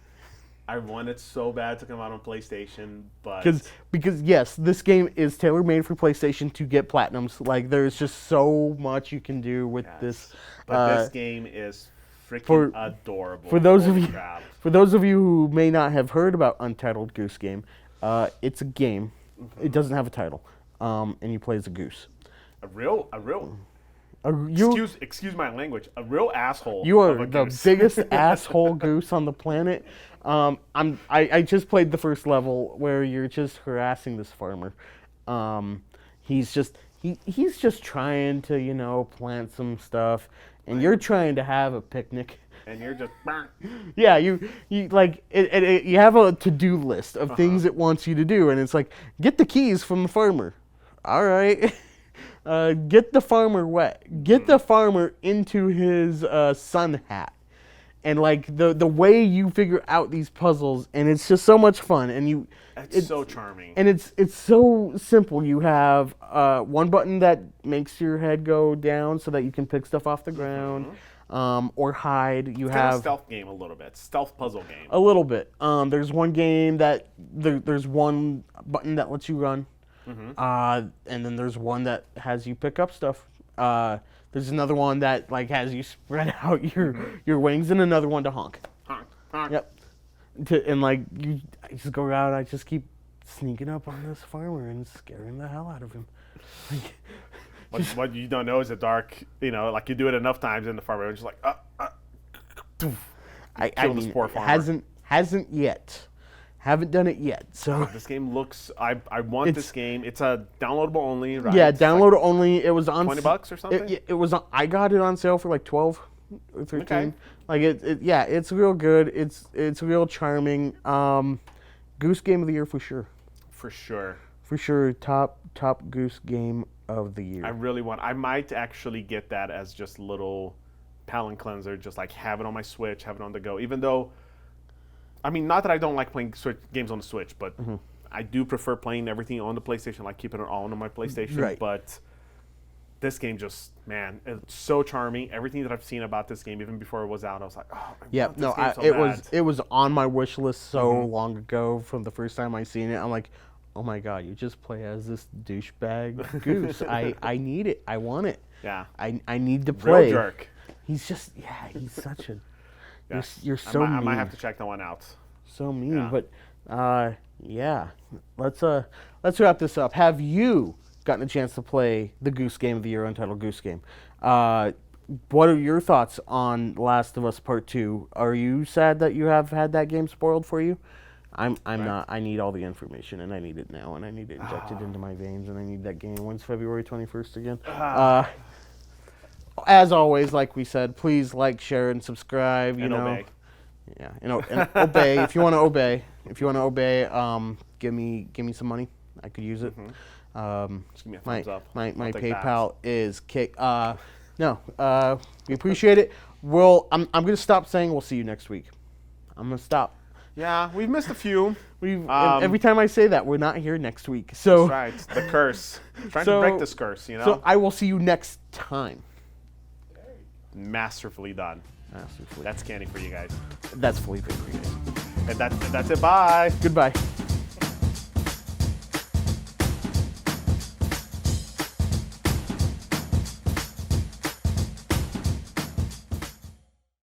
I want it so bad to come out on PlayStation, but because yes, this game is tailor made for PlayStation to get platinums. Like there's just so much you can do with this. But this game is freaking adorable. For those of Holy you, crap. for those of you who may not have heard about Untitled Goose Game, it's a game. It doesn't have a title, and you play as a goose. A real. Excuse my language. A real asshole. You of are a the goose. biggest asshole goose on the planet. I just played the first level where you're just harassing this farmer. He's just trying to plant some stuff, and you're trying to have a picnic. And you're just. Yeah, you like you have a to-do list of things it wants you to do, and it's like get the keys from the farmer. All right. Get the farmer wet. Get the farmer into his sun hat. And like the way you figure out these puzzles, and it's just so much fun. And it's so charming. And it's so simple. You have one button that makes your head go down so that you can pick stuff off the ground, or hide. You It's have kind of a stealth game a little bit. Stealth puzzle game. a little bit. There's one game that there's one button that lets you run. And then there's one that has you pick up stuff. There's another one that like has you spread out your wings, and another one to honk. Honk, honk. Yep. I just go around. I just keep sneaking up on this farmer and scaring the hell out of him. What you don't know is the dark. Like you do it enough times, and the farmer is just like, I mean, this poor farmer. hasn't yet. Haven't done it yet. So this game looks. I want this game. It's a downloadable only, right? yeah, It's download only. It was on $20 or something. It was. I got it on sale for like 12 or 13. Okay. Like it's real good. It's real charming. Goose Game of the Year for sure. For sure. For sure, top Goose Game of the Year. I might actually get that as just a little palate cleanser, just like have it on my Switch, have it on the go. Even though, I mean, not that I don't like playing games on the Switch, but I do prefer playing everything on the PlayStation, like keeping it all on my PlayStation. Right. But this game just, man, it's so charming. Everything that I've seen about this game, even before it was out, I was like, oh, I want this game so bad. It was on my wish list so long ago from the first time I seen it. I'm like, oh my god, you just play as this douchebag goose. I need it. I want it. Yeah. I need to play. Real jerk. He's just he's such a Yeah. you're so mean. I might have to check that one out. So mean, Yeah. but let's wrap this up. Have you gotten a chance to play the Goose Game of the Year, Untitled Goose Game? What are your thoughts on Last of Us Part 2? Are you sad that you have had that game spoiled for you? I'm not. I need all the information, and I need it now, and I need it injected into my veins, and I need that game. When's February 21st again? As always, like we said, please like, share, and subscribe. Obey. Yeah, and obey. If you want to obey, give me some money. I could use it. Just give me a thumbs up. My I'll take PayPal is kick. We appreciate it. I'm gonna stop saying we'll see you next week. I'm gonna stop. Yeah, we've missed a few. Every time I say that, we're not here next week. So That's right. The curse. Trying to break this curse, So I will see you next time. Masterfully done. Masterfully. That's Kenny for you guys. That's Felipe for you guys. And that's it. Bye. Goodbye.